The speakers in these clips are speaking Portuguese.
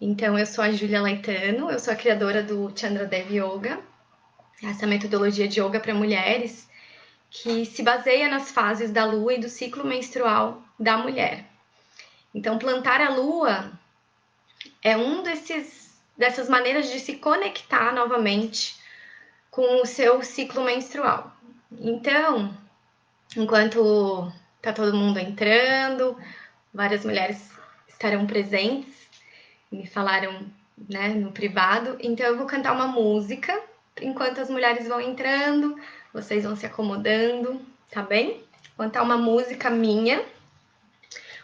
Então, eu sou a Júlia Laitano, eu sou a criadora do Chandradev Yoga, essa metodologia de yoga para mulheres que se baseia nas fases da lua e do ciclo menstrual da mulher. Então, plantar a lua é dessas maneiras de se conectar novamente com o seu ciclo menstrual. Então, enquanto tá todo mundo entrando, várias mulheres estarão presentes, me falaram, né, no privado. Então eu vou cantar uma música enquanto as mulheres vão entrando, vocês vão se acomodando, tá bem? Vou cantar uma música minha,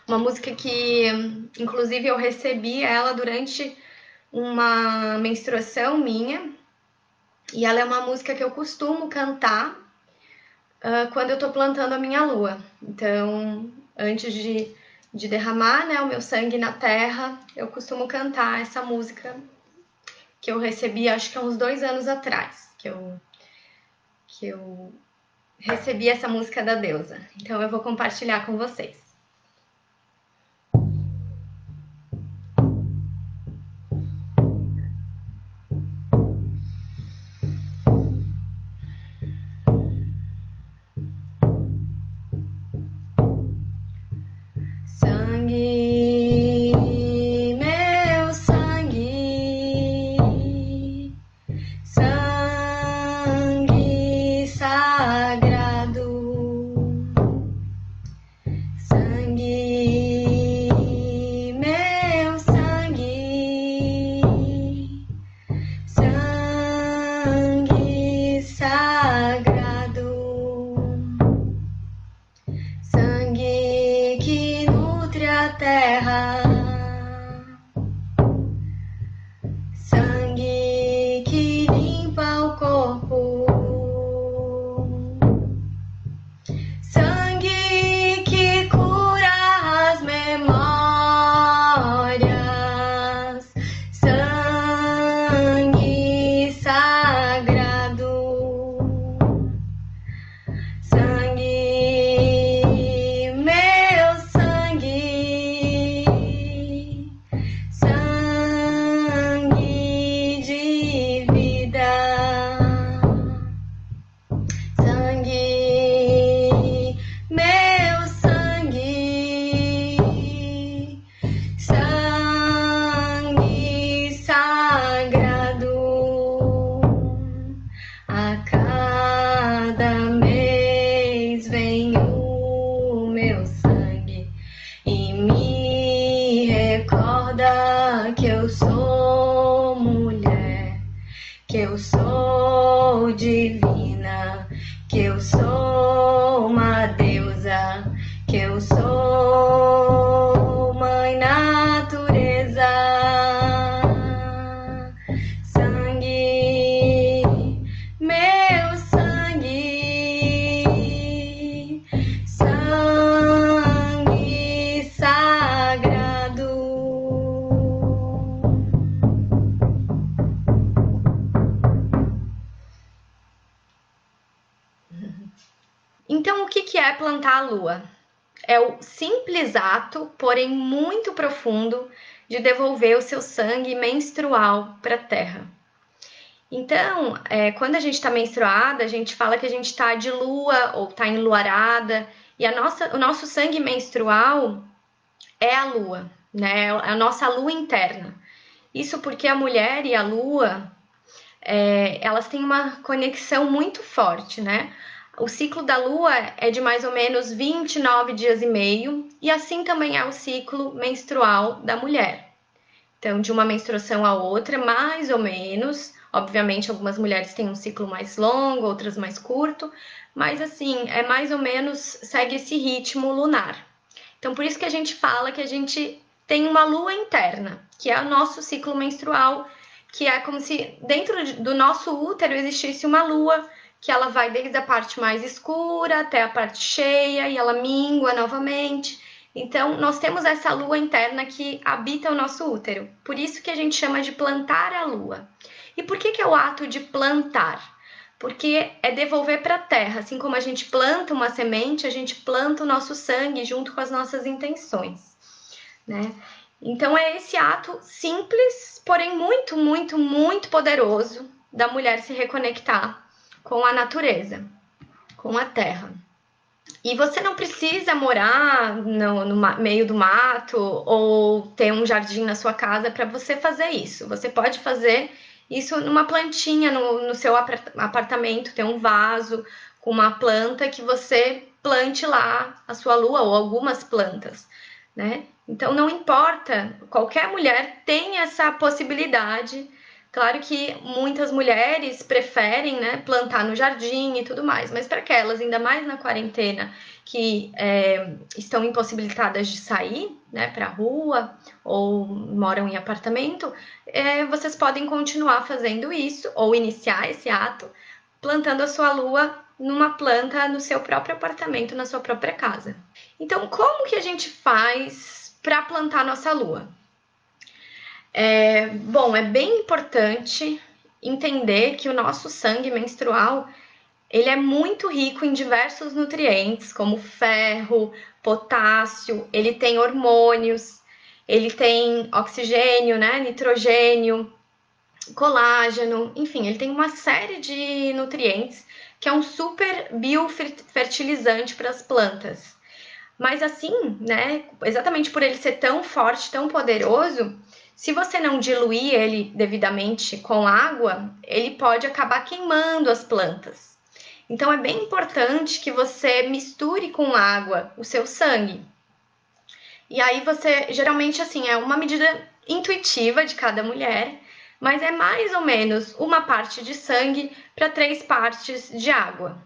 uma música que, inclusive, eu recebi ela durante uma menstruação minha, e ela é uma música que eu costumo cantar quando eu tô plantando a minha lua. Então, antes de derramar, né, o meu sangue na terra, eu costumo cantar essa música que eu recebi, acho que há uns 2 anos atrás, que eu recebi essa música da deusa. Então, eu vou compartilhar com vocês. Sangue, meu sangue, sangue sagrado, sangue, meu sangue, sangue sagrado, sangue que nutre a terra, sangue que limpa o corpo, sangue que cura as memórias, sangue sagrado, sangue, meu sangue, sangue de vida, sangue, meu sangue, sangue sagrado. A cada mês vem o meu sangue e me recorda que eu sou mulher, que eu sou divina, que eu sou uma deusa, que eu sou mãe natureza. Sangue, meu sangue, sangue sagrado. Então, o que é plantar a lua? É o simples ato, porém muito profundo, de devolver o seu sangue menstrual para a terra. Então, quando a gente está menstruada, a gente fala que a gente está de lua ou está enluarada, e o nosso sangue menstrual é a lua, né? É a nossa lua interna. Isso porque a mulher e a lua, elas têm uma conexão muito forte, né? O ciclo da lua é de mais ou menos 29 dias e meio, e assim também é o ciclo menstrual da mulher. Então, de uma menstruação a outra, mais ou menos. Obviamente, algumas mulheres têm um ciclo mais longo, outras mais curto, mas assim, é mais ou menos, segue esse ritmo lunar. Então, por isso que a gente fala que a gente tem uma lua interna, que é o nosso ciclo menstrual, que é como se dentro do nosso útero existisse uma lua, que ela vai desde a parte mais escura até a parte cheia e ela mingua novamente. Então, nós temos essa lua interna que habita o nosso útero. Por isso que a gente chama de plantar a lua. E por que é o ato de plantar? Porque é devolver para a terra. Assim como a gente planta uma semente, a gente planta o nosso sangue junto com as nossas intenções, né? Então é esse ato simples, porém muito, muito, muito poderoso da mulher se reconectar com a natureza, com a terra. E você não precisa morar no meio do mato ou ter um jardim na sua casa para você fazer isso. Você pode fazer isso numa plantinha no seu apartamento, ter um vaso com uma planta que você plante lá a sua lua ou algumas plantas, né? Então não importa, qualquer mulher tem essa possibilidade. Claro que muitas mulheres preferem, né, plantar no jardim e tudo mais, mas para aquelas, ainda mais na quarentena, que estão impossibilitadas de sair, né, para a rua ou moram em apartamento, vocês podem continuar fazendo isso ou iniciar esse ato plantando a sua lua numa planta no seu próprio apartamento, na sua própria casa. Então, como que a gente faz para plantar nossa lua? Bom, é bem importante entender que o nosso sangue menstrual ele é muito rico em diversos nutrientes, como ferro, potássio, ele tem hormônios, ele tem oxigênio, né, nitrogênio, colágeno, enfim, ele tem uma série de nutrientes que é um super biofertilizante para as plantas. Mas assim, né, exatamente por ele ser tão forte, tão poderoso, se você não diluir ele devidamente com água, ele pode acabar queimando as plantas. Então é bem importante que você misture com água o seu sangue. E aí você, geralmente assim, é uma medida intuitiva de cada mulher, mas é mais ou menos uma parte de sangue para 3 partes de água.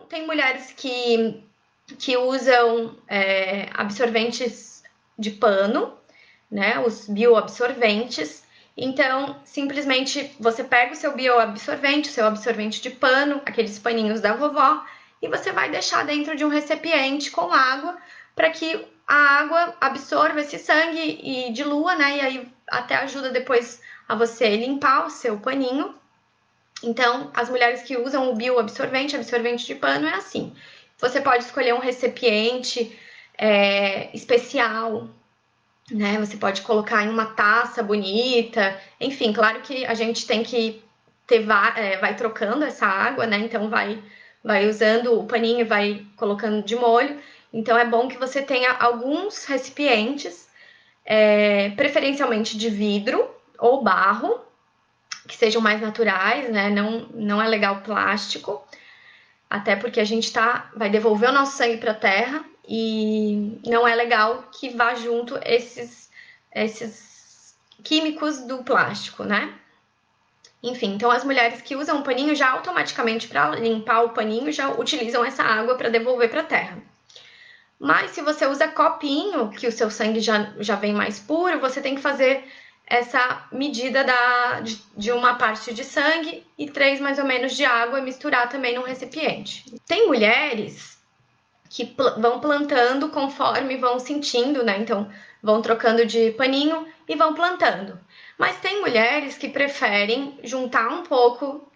Tem mulheres que usam absorventes de pano, né, os bioabsorventes. Então, simplesmente você pega o seu bioabsorvente, o seu absorvente de pano, aqueles paninhos da vovó, e você vai deixar dentro de um recipiente com água para que a água absorva esse sangue e dilua, né? E aí até ajuda depois a você limpar o seu paninho. Então, as mulheres que usam o bioabsorvente, absorvente de pano, é assim. Você pode escolher um recipiente especial, né? Você pode colocar em uma taça bonita. Enfim, claro que a gente tem que vai trocando essa água, né? Então vai usando o paninho e vai colocando de molho. Então é bom que você tenha alguns recipientes, preferencialmente de vidro ou barro, que sejam mais naturais, né? Não é legal plástico, até porque a gente vai devolver o nosso sangue para a terra e não é legal que vá junto esses químicos do plástico, né? Enfim, então as mulheres que usam o paninho já automaticamente para limpar o paninho já utilizam essa água para devolver para a terra. Mas se você usa copinho, que o seu sangue já vem mais puro, você tem que fazer essa medida de uma parte de sangue e 3 mais ou menos de água e misturar também num recipiente. Tem mulheres que vão plantando conforme vão sentindo, né? Então vão trocando de paninho e vão plantando. Mas tem mulheres que preferem juntar um pouco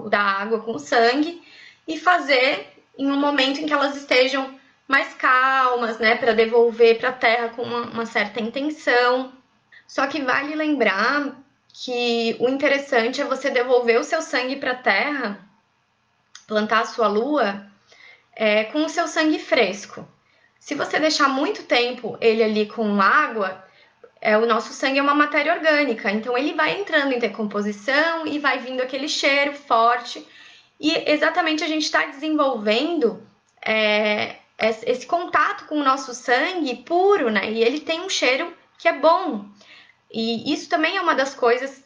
da água com o sangue e fazer em um momento em que elas estejam mais calmas, né? Para devolver para a terra com uma certa intenção. Só que vale lembrar que o interessante é você devolver o seu sangue para a terra, plantar a sua lua, com o seu sangue fresco. Se você deixar muito tempo ele ali com água, o nosso sangue é uma matéria orgânica, então ele vai entrando em decomposição e vai vindo aquele cheiro forte. E exatamente a gente está desenvolvendo esse contato com o nosso sangue puro, né? E ele tem um cheiro que é bom. E isso também é uma das coisas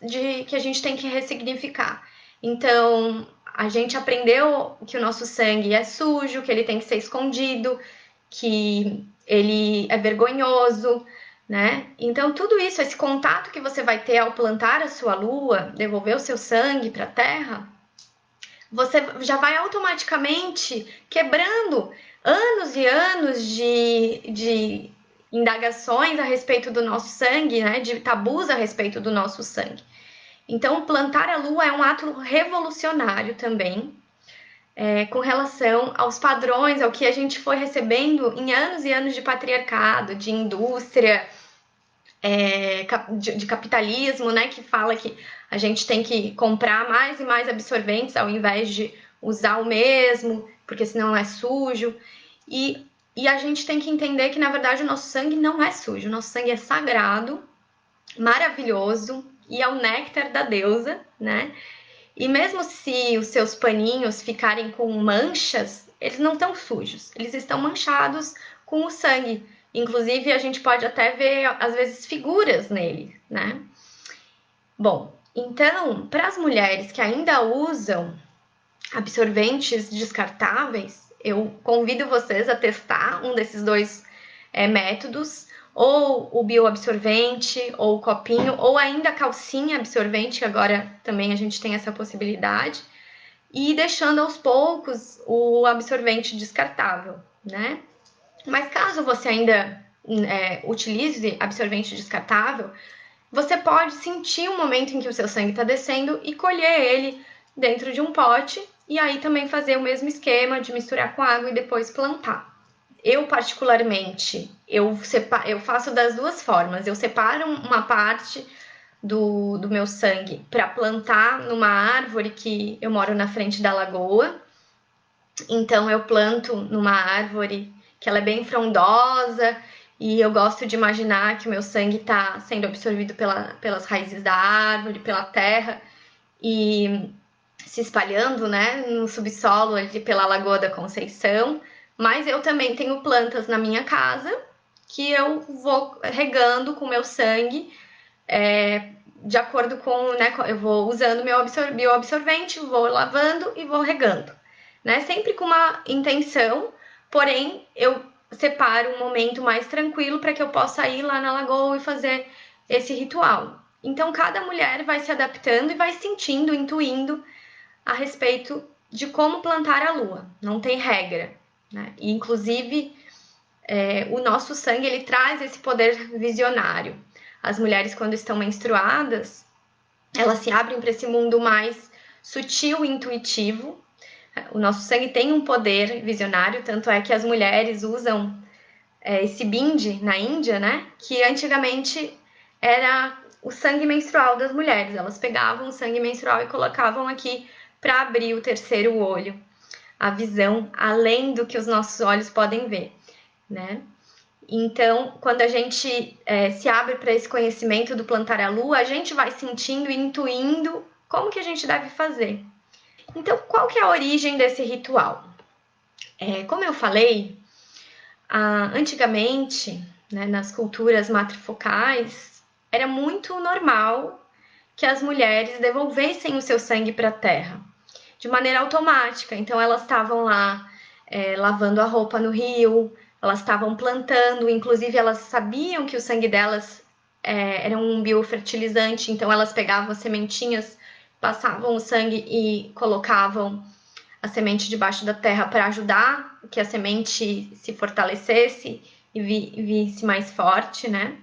que a gente tem que ressignificar. Então, a gente aprendeu que o nosso sangue é sujo, que ele tem que ser escondido, que ele é vergonhoso, né? Então, tudo isso, esse contato que você vai ter ao plantar a sua lua, devolver o seu sangue para a terra, você já vai automaticamente quebrando anos e anos de indagações a respeito do nosso sangue, né? De tabus a respeito do nosso sangue. Então, plantar a lua é um ato revolucionário também, com relação aos padrões, ao que a gente foi recebendo em anos e anos de patriarcado, de indústria, de capitalismo, né, que fala que a gente tem que comprar mais e mais absorventes ao invés de usar o mesmo, porque senão é sujo. E a gente tem que entender que, na verdade, o nosso sangue não é sujo, o nosso sangue é sagrado, maravilhoso, e é o néctar da deusa, né? E mesmo se os seus paninhos ficarem com manchas, eles não estão sujos, eles estão manchados com o sangue. Inclusive, a gente pode até ver, às vezes, figuras nele, né? Bom, então, para as mulheres que ainda usam absorventes descartáveis, eu convido vocês a testar um desses dois métodos, ou o bioabsorvente, ou o copinho, ou ainda a calcinha absorvente, que agora também a gente tem essa possibilidade, e deixando aos poucos o absorvente descartável, né? Mas caso você ainda utilize absorvente descartável, você pode sentir um momento em que o seu sangue está descendo e colher ele dentro de um pote e aí também fazer o mesmo esquema de misturar com água e depois plantar. Eu, particularmente, eu faço das duas formas. Eu separo uma parte do meu sangue para plantar numa árvore que eu moro na frente da lagoa. Então, eu planto numa árvore que ela é bem frondosa e eu gosto de imaginar que o meu sangue está sendo absorvido pelas raízes da árvore, pela terra e se espalhando, né, no subsolo ali pela Lagoa da Conceição. Mas eu também tenho plantas na minha casa que eu vou regando com o meu sangue, de acordo com, né, eu vou usando meu bioabsorvente, vou lavando e vou regando, né, sempre com uma intenção, porém eu separo um momento mais tranquilo para que eu possa ir lá na lagoa e fazer esse ritual. Então, cada mulher vai se adaptando e vai sentindo, intuindo a respeito de como plantar a lua. Não tem regra, né? E, inclusive, o nosso sangue ele traz esse poder visionário. As mulheres, quando estão menstruadas, elas se abrem para esse mundo mais sutil e intuitivo. O nosso sangue tem um poder visionário, tanto é que as mulheres usam esse bindi na Índia, né? Que antigamente era o sangue menstrual das mulheres. Elas pegavam o sangue menstrual e colocavam aqui para abrir o terceiro olho, a visão além do que os nossos olhos podem ver, né? Então, quando a gente se abre para esse conhecimento do plantar a lua, a gente vai sentindo e intuindo como que a gente deve fazer. Então, qual que é a origem desse ritual? Como eu falei, antigamente, né, nas culturas matrifocais, era muito normal que as mulheres devolvessem o seu sangue para a terra de maneira automática. Então, elas estavam lá lavando a roupa no rio, elas estavam plantando, inclusive elas sabiam que o sangue delas era um biofertilizante, então elas pegavam as sementinhas, passavam o sangue e colocavam a semente debaixo da terra para ajudar que a semente se fortalecesse e visse mais forte, né?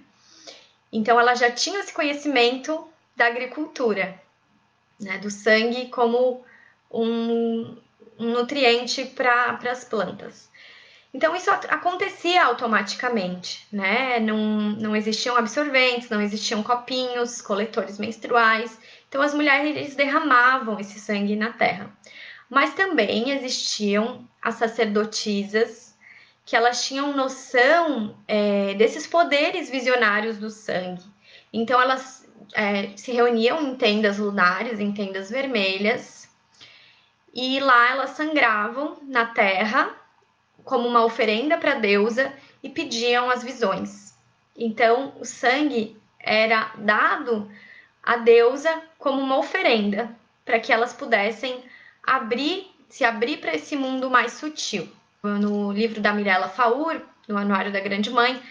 Então ela já tinha esse conhecimento da agricultura, né? Do sangue como um nutriente para as plantas. Então isso acontecia automaticamente, né? Não existiam absorventes, não existiam copinhos, coletores menstruais. Então as mulheres derramavam esse sangue na terra. Mas também existiam as sacerdotisas que elas tinham noção desses poderes visionários do sangue. Então elas se reuniam em tendas lunares, em tendas vermelhas, e lá elas sangravam na terra como uma oferenda para a deusa e pediam as visões. Então o sangue era dado à deusa como uma oferenda para que elas pudessem se abrir para esse mundo mais sutil. No livro da Mirella Faur, no Anuário da Grande Mãe,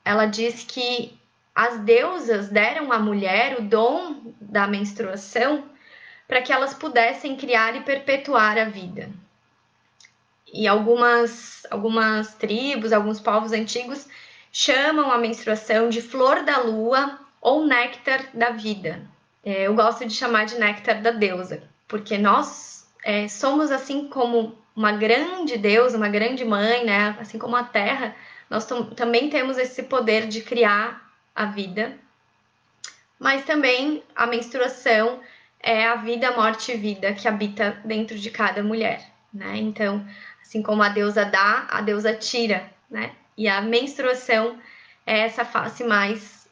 ela diz que as deusas deram à mulher o dom da menstruação para que elas pudessem criar e perpetuar a vida. E algumas tribos, alguns povos antigos chamam a menstruação de flor da lua ou néctar da vida. Eu gosto de chamar de néctar da deusa, porque nós somos assim como uma grande deusa, uma grande mãe, né? Assim como a terra, nós também temos esse poder de criar a vida, mas também a menstruação é a vida, morte e vida que habita dentro de cada mulher, né? Então, assim como a deusa dá, a deusa tira, né? E a menstruação é essa face mais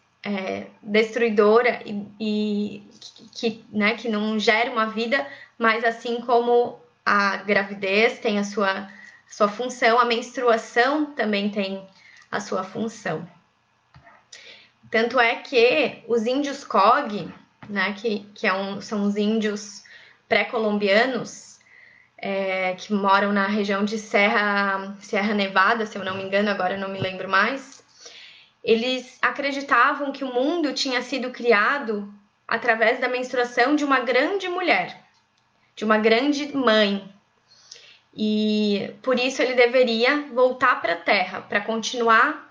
destruidora e que não gera uma vida, mas assim como a gravidez tem a sua função, a menstruação também tem a sua função. Tanto é que os índios Cog, né, são os índios pré-colombianos, que moram na região de Serra Nevada, se eu não me engano, agora eu não me lembro mais, eles acreditavam que o mundo tinha sido criado através da menstruação de uma grande mulher, de uma grande mãe. E por isso ele deveria voltar para a Terra, para continuar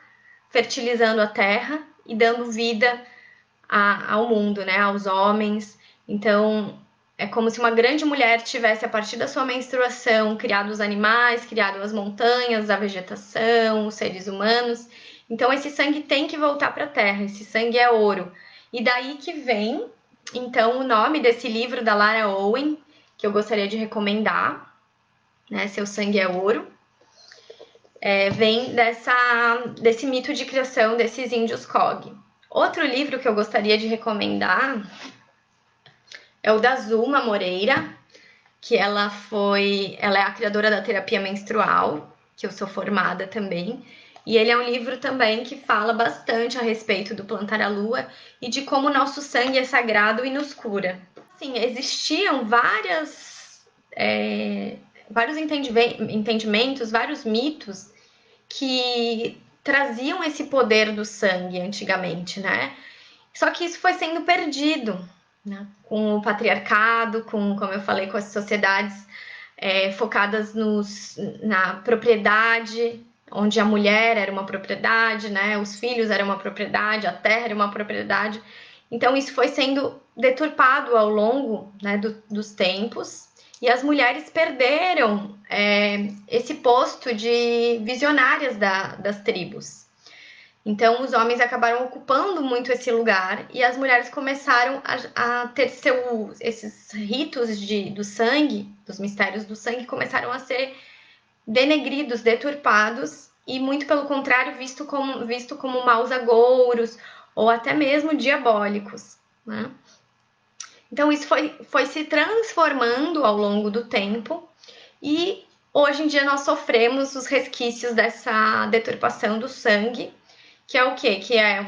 fertilizando a Terra e dando vida ao mundo, né, aos homens. Então, é como se uma grande mulher tivesse, a partir da sua menstruação, criado os animais, criado as montanhas, a vegetação, os seres humanos. Então, esse sangue tem que voltar para a Terra, esse sangue é ouro. E daí que vem, então, o nome desse livro da Lara Owen, que eu gostaria de recomendar, né, Seu Sangue é Ouro. Vem desse mito de criação desses índios Cog. Outro livro que eu gostaria de recomendar é o da Zuma Moreira, que ela é a criadora da terapia menstrual, que eu sou formada também. E ele é um livro também que fala bastante a respeito do plantar a lua e de como o nosso sangue é sagrado e nos cura. Sim, existiam vários entendimentos, vários mitos que traziam esse poder do sangue antigamente, né? Só que isso foi sendo perdido, né? Com o patriarcado, como eu falei, com as sociedades focadas na propriedade, onde a mulher era uma propriedade, né? Os filhos eram uma propriedade, a terra era uma propriedade. Então isso foi sendo deturpado ao longo, né, dos tempos. E as mulheres perderam esse posto de visionárias das tribos. Então, os homens acabaram ocupando muito esse lugar e as mulheres começaram a ter esses ritos do sangue, dos mistérios do sangue, começaram a ser denegridos, deturpados e, muito pelo contrário, visto como maus agouros ou até mesmo diabólicos, né? Então, isso foi se transformando ao longo do tempo e hoje em dia nós sofremos os resquícios dessa deturpação do sangue, que é o quê? Que é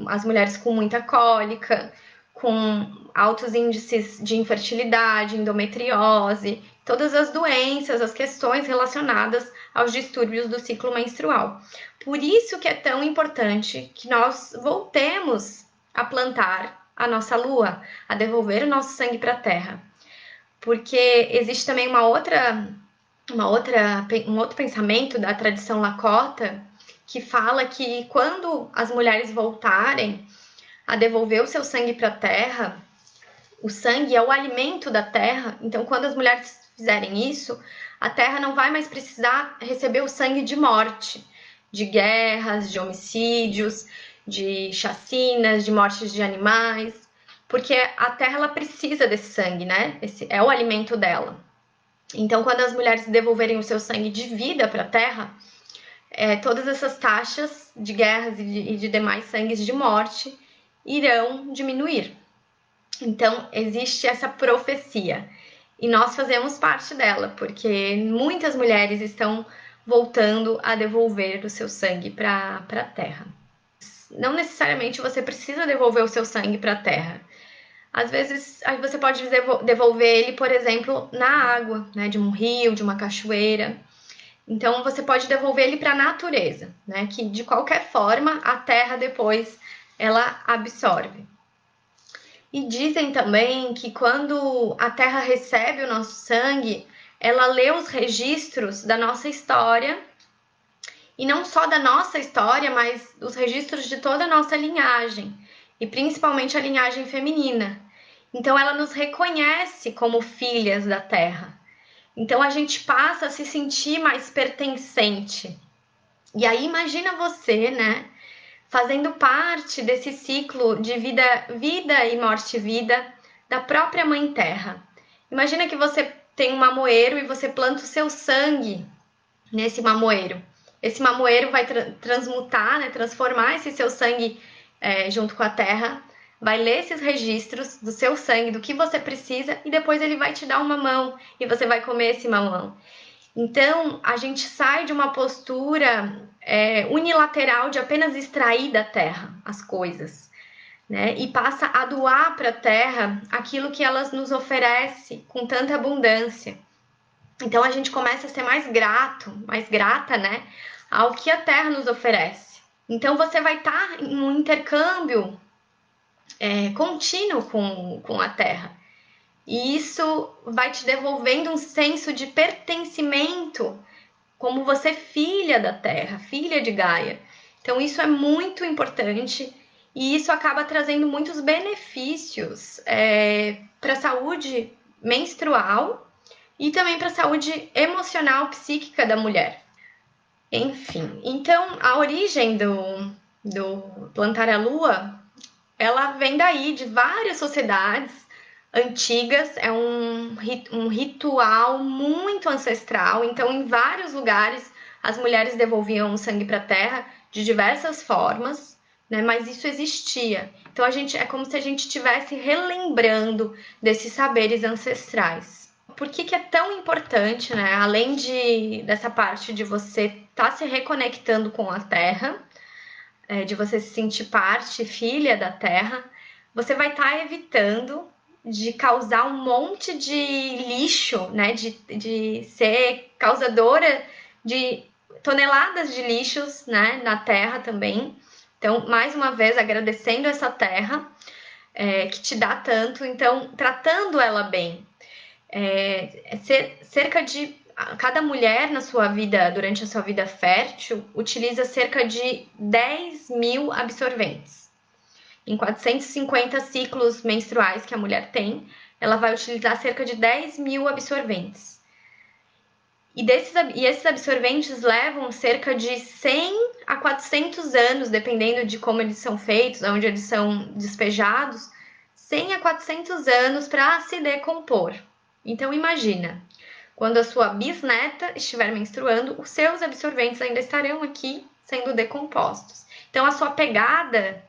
as mulheres com muita cólica, com altos índices de infertilidade, endometriose, todas as doenças, as questões relacionadas aos distúrbios do ciclo menstrual. Por isso que é tão importante que nós voltemos a plantar a nossa lua, a devolver o nosso sangue para a terra. Porque existe também um outro pensamento da tradição Lakota que fala que quando as mulheres voltarem a devolver o seu sangue para a terra, o sangue é o alimento da terra, então quando as mulheres fizerem isso, a terra não vai mais precisar receber o sangue de morte, de guerras, de homicídios, de chacinas, de mortes de animais, porque a terra ela precisa desse sangue, né? Esse é o alimento dela. Então, quando as mulheres devolverem o seu sangue de vida para a terra, todas essas taxas de guerras e de demais sangues de morte irão diminuir. Então, existe essa profecia e nós fazemos parte dela, porque muitas mulheres estão voltando a devolver o seu sangue para a terra. Não necessariamente você precisa devolver o seu sangue para a terra. Às vezes, você pode devolver ele, por exemplo, na água, né, de um rio, de uma cachoeira. Então, você pode devolver ele para a natureza, né, que de qualquer forma a terra depois ela absorve. E dizem também que quando a terra recebe o nosso sangue, ela lê os registros da nossa história, e não só da nossa história, mas os registros de toda a nossa linhagem, e principalmente a linhagem feminina. Então ela nos reconhece como filhas da terra. Então a gente passa a se sentir mais pertencente. E aí imagina você, né, fazendo parte desse ciclo de vida, vida e morte-vida da própria Mãe Terra. Imagina que você tem um mamoeiro e você planta o seu sangue nesse mamoeiro. Esse mamoeiro vai transmutar, né, transformar esse seu sangue junto com a terra, vai ler esses registros do seu sangue, do que você precisa, e depois ele vai te dar um mamão e você vai comer esse mamão. Então, a gente sai de uma postura unilateral de apenas extrair da terra as coisas, né? E passa a doar para a terra aquilo que ela nos oferece com tanta abundância. Então, a gente começa a ser mais grato, mais grata, né? Ao que a terra nos oferece. Então, você vai estar em um intercâmbio contínuo com a terra. E isso vai te devolvendo um senso de pertencimento, como você é filha da Terra, filha de Gaia. Então, isso é muito importante e isso acaba trazendo muitos benefícios para a saúde menstrual e também para a saúde emocional, psíquica da mulher. Enfim, então a origem do plantar a lua, ela vem daí de várias sociedades antigas, é um ritual muito ancestral. Então, em vários lugares, as mulheres devolviam o sangue para a terra de diversas formas, né? Mas isso existia. Então, é como se a gente estivesse relembrando desses saberes ancestrais. Por que é tão importante, né? Além dessa parte de você estar se reconectando com a terra, de você se sentir parte, filha da terra, você vai estar evitando de causar um monte de lixo, né? De ser causadora de toneladas de lixos, né? Na terra também. Então, mais uma vez, agradecendo essa terra que te dá tanto, então, tratando ela bem. Cerca de cada mulher na sua vida, durante a sua vida fértil, utiliza cerca de 10 mil absorventes. Em 450 ciclos menstruais que a mulher tem, ela vai utilizar cerca de 10 mil absorventes. E esses absorventes levam cerca de 100 a 400 anos, dependendo de como eles são feitos, onde eles são despejados, 100 a 400 anos para se decompor. Então, imagina, quando a sua bisneta estiver menstruando, os seus absorventes ainda estarão aqui sendo decompostos. Então, a sua pegada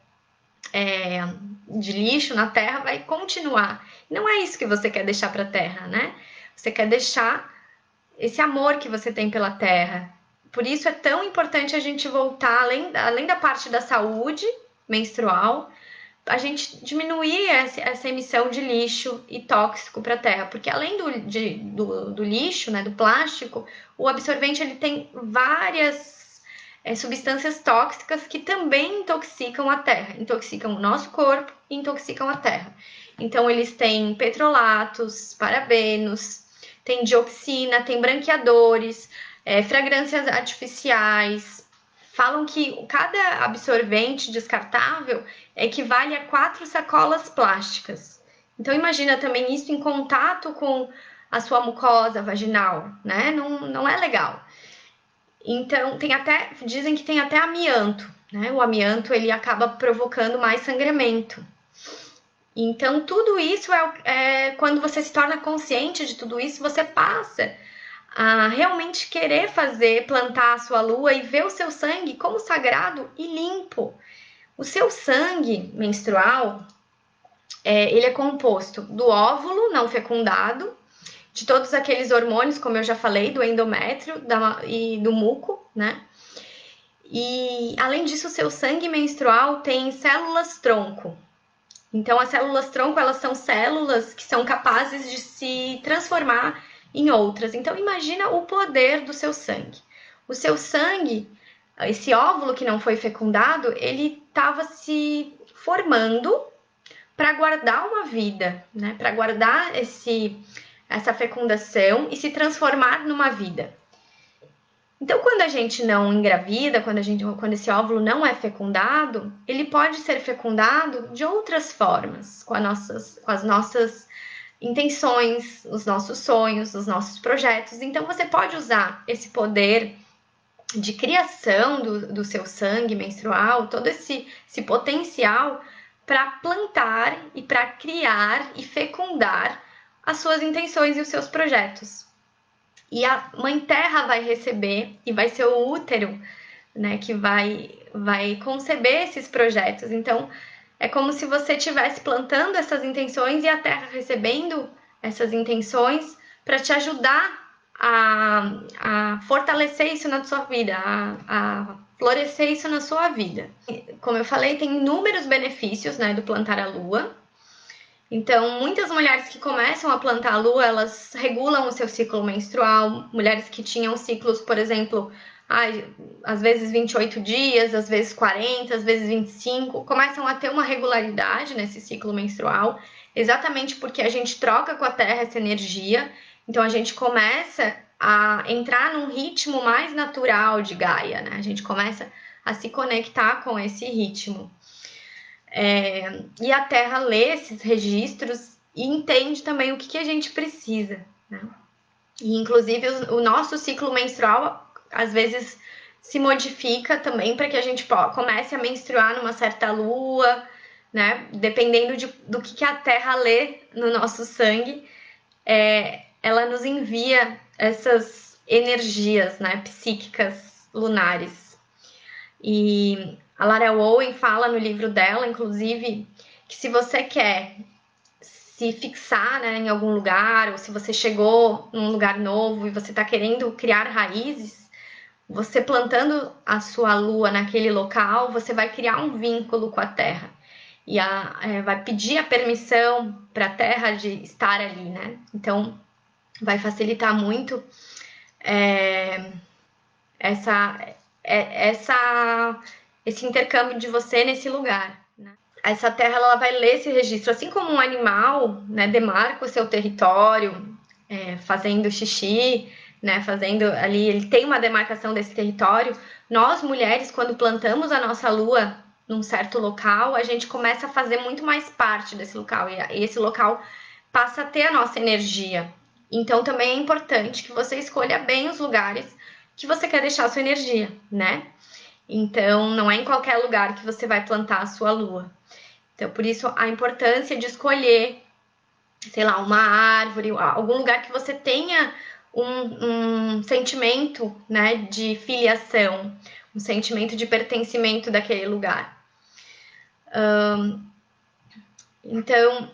de lixo na terra vai continuar. Não é isso que você quer deixar para a terra, né? Você quer deixar esse amor que você tem pela terra. Por isso é tão importante a gente voltar, além da parte da saúde menstrual, a gente diminuir essa emissão de lixo e tóxico para a terra, porque além do lixo, né, do plástico, o absorvente ele tem várias substâncias tóxicas que também intoxicam a terra, intoxicam o nosso corpo e intoxicam a terra. Então eles têm petrolatos, parabenos, tem dioxina, tem branqueadores, fragrâncias artificiais. Falam que cada absorvente descartável equivale a 4 sacolas plásticas. Então imagina também isso em contato com a sua mucosa vaginal, né? Não é legal. Então dizem que tem até amianto, né? O amianto ele acaba provocando mais sangramento. Então tudo isso quando você se torna consciente de tudo isso, você passa a realmente querer plantar a sua lua e ver o seu sangue como sagrado e limpo. O seu sangue menstrual, ele é composto do óvulo não fecundado, de todos aqueles hormônios, como eu já falei, do endométrio e do muco, né? E, além disso, o seu sangue menstrual tem células-tronco. Então, as células-tronco, elas são células que são capazes de se transformar em outras. Então, imagina o poder do seu sangue. O seu sangue, esse óvulo que não foi fecundado, ele estava se formando para guardar uma vida, né? Para guardar essa fecundação e se transformar numa vida. Então, quando a gente não engravida, quando esse óvulo não é fecundado, ele pode ser fecundado de outras formas, com as nossas intenções, os nossos sonhos, os nossos projetos. Então, você pode usar esse poder de criação do seu sangue menstrual, todo esse potencial para plantar e para criar e fecundar as suas intenções e os seus projetos. E a Mãe Terra vai receber, e vai ser o útero, né, que vai conceber esses projetos. Então, é como se você estivesse plantando essas intenções e a Terra recebendo essas intenções para te ajudar a fortalecer isso na sua vida, a florescer isso na sua vida. Como eu falei, tem inúmeros benefícios, né, do plantar a lua. Então, muitas mulheres que começam a plantar a lua, elas regulam o seu ciclo menstrual. Mulheres que tinham ciclos, por exemplo, às vezes 28 dias, às vezes 40, às vezes 25, começam a ter uma regularidade nesse ciclo menstrual, exatamente porque a gente troca com a Terra essa energia. Então, a gente começa a entrar num ritmo mais natural de Gaia, né? A gente começa a se conectar com esse ritmo. E a Terra lê esses registros e entende também o que a gente precisa, né? E, inclusive, o nosso ciclo menstrual, às vezes, se modifica também para que a gente comece a menstruar numa certa lua, né? Dependendo do que a Terra lê no nosso sangue, ela nos envia essas energias, né, psíquicas lunares. E a Lara Owen fala no livro dela, inclusive, que se você quer se fixar, né, em algum lugar, ou se você chegou num lugar novo e você está querendo criar raízes, você plantando a sua lua naquele local, você vai criar um vínculo com a Terra. E vai pedir a permissão para a Terra de estar ali, né? Então, vai facilitar muito esse intercâmbio de você nesse lugar, né? Essa terra ela vai ler esse registro, assim como um animal, né, demarca o seu território, fazendo xixi, né, fazendo ali, ele tem uma demarcação desse território. Nós mulheres, quando plantamos a nossa lua num certo local, a gente começa a fazer muito mais parte desse local, e esse local passa a ter a nossa energia. Então também é importante que você escolha bem os lugares que você quer deixar a sua energia, né? Então não é em qualquer lugar que você vai plantar a sua lua. Então por isso a importância de escolher, sei lá, uma árvore, algum lugar que você tenha um sentimento, né, de filiação, um sentimento de pertencimento daquele lugar. Então,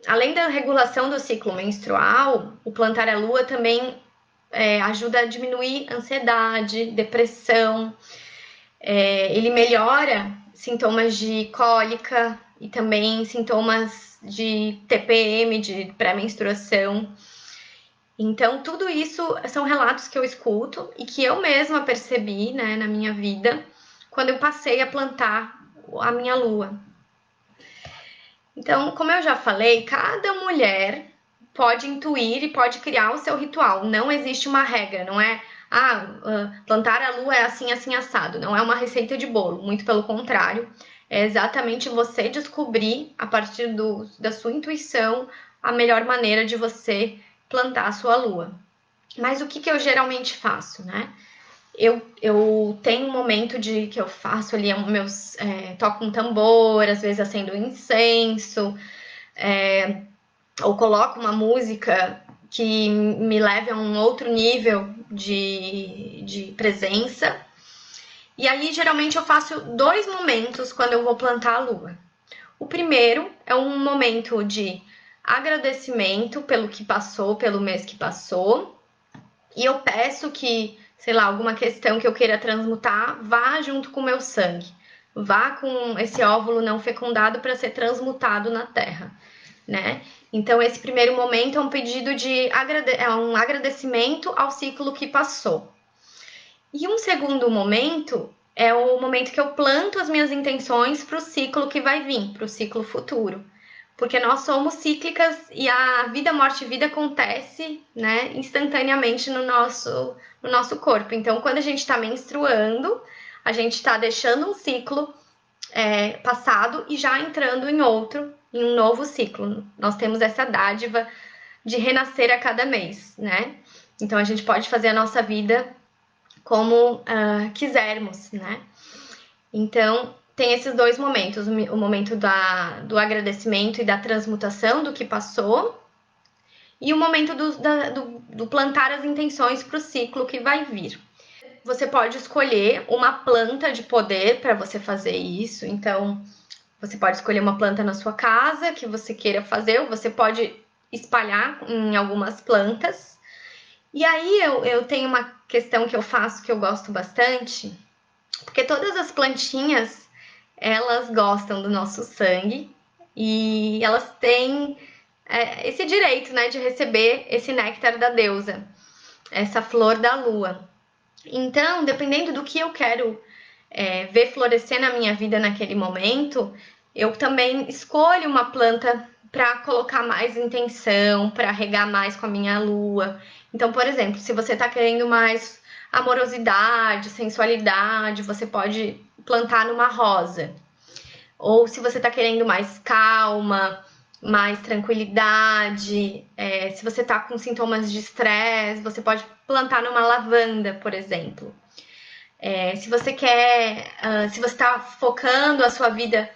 além da regulação do ciclo menstrual, o plantar a lua também ajuda a diminuir ansiedade, depressão. Ele melhora sintomas de cólica e também sintomas de TPM, de pré-menstruação. Então, tudo isso são relatos que eu escuto e que eu mesma percebi, né, na minha vida, quando eu passei a plantar a minha lua. Então, como eu já falei, cada mulher pode intuir e pode criar o seu ritual. Não existe uma regra, não é plantar a lua é assim, assim, assado. Não é uma receita de bolo, muito pelo contrário. É exatamente você descobrir, a partir da sua intuição, a melhor maneira de você plantar a sua lua. Mas o que eu geralmente faço, né? Eu tenho um momento que eu faço ali toco um tambor, às vezes acendo um incenso, ou coloco uma música que me leve a um outro nível de presença. E aí, geralmente, eu faço 2 momentos quando eu vou plantar a lua. O primeiro é um momento de agradecimento pelo que passou, pelo mês que passou. E eu peço que, sei lá, alguma questão que eu queira transmutar, vá junto com o meu sangue. Vá com esse óvulo não fecundado para ser transmutado na Terra, né? Então, esse primeiro momento é um pedido um agradecimento ao ciclo que passou. E um segundo momento é o momento que eu planto as minhas intenções para o ciclo que vai vir, para o ciclo futuro. Porque nós somos cíclicas e a vida, morte e vida acontece, né, instantaneamente no nosso corpo. Então, quando a gente está menstruando, a gente está deixando um ciclo passado e já entrando em um novo ciclo. Nós temos essa dádiva de renascer a cada mês, né? Então, a gente pode fazer a nossa vida como quisermos, né? Então, tem esses dois momentos, o momento do agradecimento e da transmutação do que passou, e o momento do plantar as intenções para o ciclo que vai vir. Você pode escolher uma planta de poder para você fazer isso, então você pode escolher uma planta na sua casa que você queira fazer, ou você pode espalhar em algumas plantas. E aí eu tenho uma questão que eu faço que eu gosto bastante, porque todas as plantinhas, elas gostam do nosso sangue e elas têm esse direito, né, de receber esse néctar da deusa, essa flor da lua. Então, dependendo do que eu quero ver florescer na minha vida naquele momento, eu também escolho uma planta para colocar mais intenção, para regar mais com a minha lua. Então, por exemplo, se você está querendo mais amorosidade, sensualidade, você pode plantar numa rosa. Ou se você está querendo mais calma, mais tranquilidade, se você está com sintomas de estresse, você pode plantar numa lavanda, por exemplo. Se você quer, se você está focando a sua vida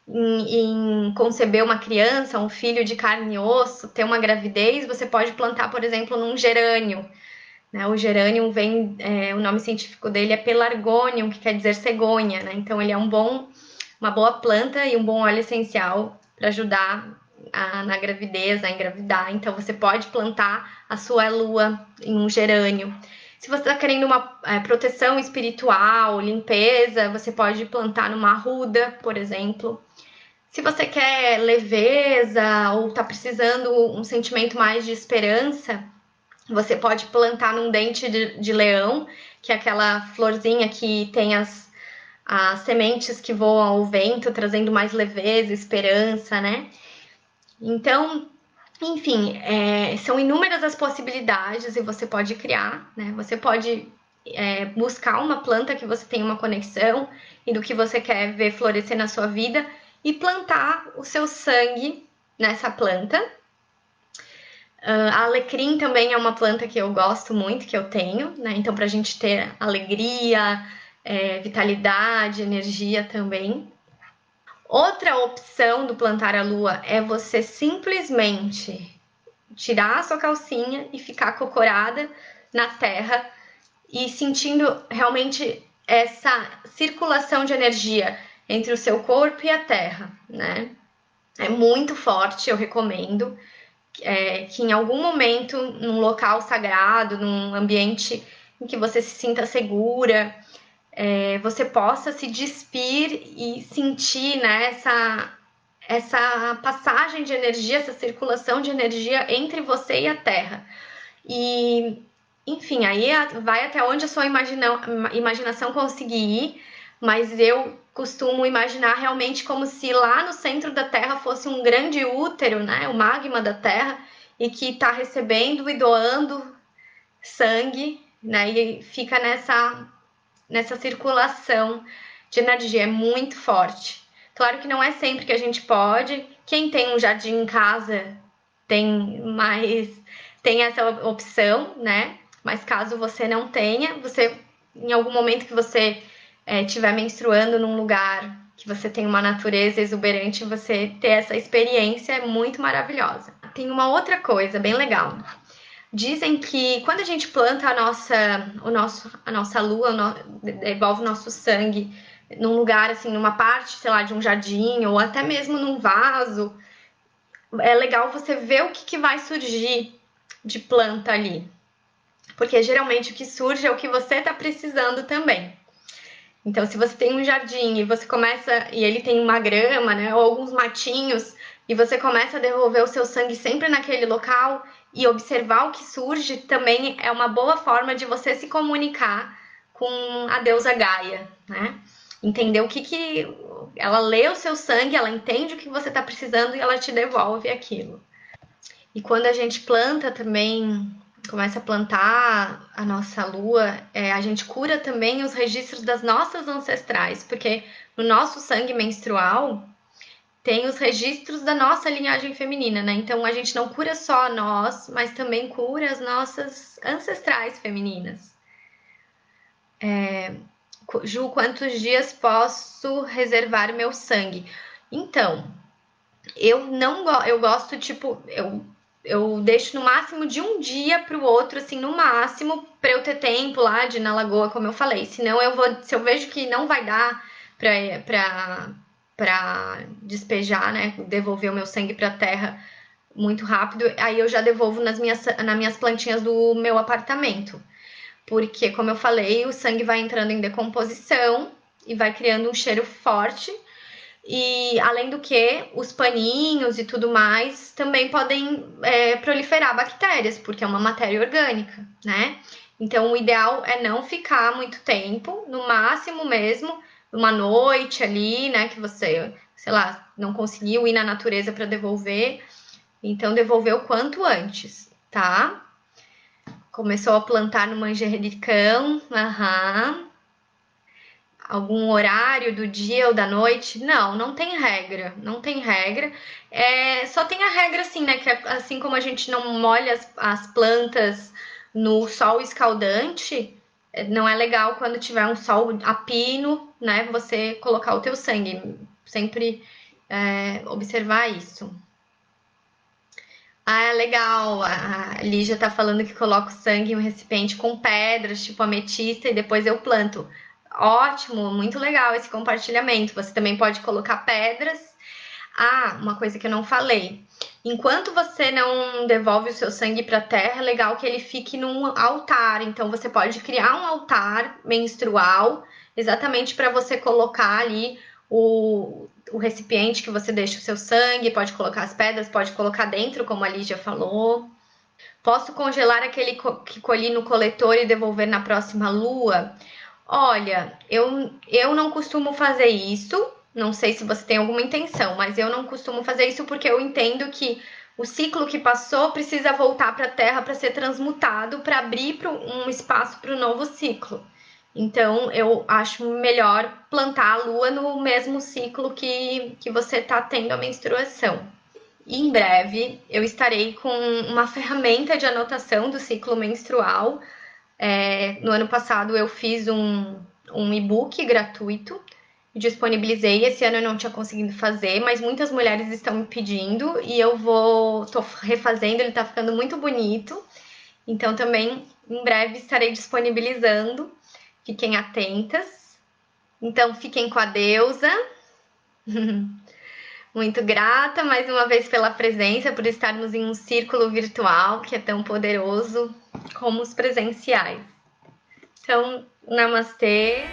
em conceber uma criança, um filho de carne e osso, ter uma gravidez, você pode plantar, por exemplo, num gerânio. Né? O gerânio vem, o nome científico dele é Pelargonium, que quer dizer cegonha, né? Então ele é uma boa planta e um bom óleo essencial para ajudar na gravidez, a engravidar. Então você pode plantar a sua lua em um gerânio. Se você está querendo uma proteção espiritual, limpeza, você pode plantar numa arruda, por exemplo. Se você quer leveza ou está precisando um sentimento mais de esperança, você pode plantar num dente de leão, que é aquela florzinha que tem as sementes que voam ao vento, trazendo mais leveza, esperança, né? Então, enfim, são inúmeras as possibilidades e você pode criar, né? Você pode buscar uma planta que você tem uma conexão e do que você quer ver florescer na sua vida e plantar o seu sangue nessa planta. A alecrim também é uma planta que eu gosto muito, que eu tenho, né? Então, pra gente ter alegria, vitalidade, energia também. Outra opção do plantar a lua é você simplesmente tirar a sua calcinha e ficar cocorada na terra e sentindo realmente essa circulação de energia entre o seu corpo e a terra, né? É muito forte, eu recomendo que em algum momento, num local sagrado, num ambiente em que você se sinta segura, você possa se despir e sentir, né, essa passagem de energia, essa circulação de energia entre você e a Terra. E, enfim, aí vai até onde a sua imaginação conseguir ir, mas eu costumo imaginar realmente como se lá no centro da Terra fosse um grande útero, né, o magma da Terra, e que está recebendo e doando sangue, né, e fica nessa circulação de energia, é muito forte. Claro que não é sempre que a gente pode. Quem tem um jardim em casa tem essa opção, né? Mas caso você não tenha, você em algum momento que você estiver menstruando num lugar que você tem uma natureza exuberante, você ter essa experiência é muito maravilhosa. Tem uma outra coisa bem legal. Dizem que quando a gente planta a nossa lua, devolve o nosso sangue num lugar, assim, numa parte, sei lá, de um jardim ou até mesmo num vaso, é legal você ver o que vai surgir de planta ali. Porque geralmente o que surge é o que você tá precisando também. Então, se você tem um jardim e você começa, e ele tem uma grama, né, ou alguns matinhos, e você começa a devolver o seu sangue sempre naquele local e observar o que surge, também é uma boa forma de você se comunicar com a deusa Gaia, né? Entender o que ela lê o seu sangue, ela entende o que você está precisando e ela te devolve aquilo. E quando a gente planta também, começa a plantar a nossa lua, a gente cura também os registros das nossas ancestrais, porque no nosso sangue menstrual tem os registros da nossa linhagem feminina, né? Então a gente não cura só nós, mas também cura as nossas ancestrais femininas. Ju, quantos dias posso reservar meu sangue? Então, eu gosto, tipo, eu deixo no máximo de um dia para o outro, assim, no máximo, para eu ter tempo lá de ir na lagoa, como eu falei. Senão eu vou, se eu vejo que não vai dar para despejar, né, devolver o meu sangue para a terra muito rápido, aí eu já devolvo nas minhas plantinhas do meu apartamento. Porque, como eu falei, o sangue vai entrando em decomposição e vai criando um cheiro forte. E além do que, os paninhos e tudo mais também podem proliferar bactérias, porque é uma matéria orgânica, né? Então, o ideal é não ficar muito tempo, no máximo mesmo, uma noite ali, né? Que você, sei lá, não conseguiu ir na natureza para devolver. Então, devolver o quanto antes, tá? Começou a plantar no manjericão, aham. Algum horário do dia ou da noite? Não, não tem regra, não tem regra. Só tem a regra assim, né? Que assim como a gente não molha as plantas no sol escaldante, não é legal quando tiver um sol a pino, né? Você colocar o teu sangue. Sempre observar isso. Ah, legal. A Lígia tá falando que coloca o sangue em um recipiente com pedras, tipo ametista, e depois eu planto. Ótimo, muito legal esse compartilhamento. Você também pode colocar pedras. Ah, uma coisa que eu não falei. Enquanto você não devolve o seu sangue para a terra, é legal que ele fique num altar. Então você pode criar um altar menstrual, exatamente para você colocar ali o recipiente que você deixa o seu sangue, pode colocar as pedras, pode colocar dentro, como a Lígia falou. Posso congelar aquele que colhi no coletor e devolver na próxima lua? Olha, eu não costumo fazer isso. Não sei se você tem alguma intenção, mas eu não costumo fazer isso porque eu entendo que o ciclo que passou precisa voltar para a Terra para ser transmutado, para abrir um espaço para o novo ciclo. Então, eu acho melhor plantar a lua no mesmo ciclo que você está tendo a menstruação. E em breve, eu estarei com uma ferramenta de anotação do ciclo menstrual. No ano passado, eu fiz um e-book gratuito, disponibilizei. Esse ano eu não tinha conseguido fazer, mas muitas mulheres estão me pedindo e tô refazendo, ele tá ficando muito bonito. Então, também em breve estarei disponibilizando. Fiquem atentas. Então, fiquem com a deusa. Muito grata mais uma vez pela presença, por estarmos em um círculo virtual que é tão poderoso como os presenciais. Então, namastê.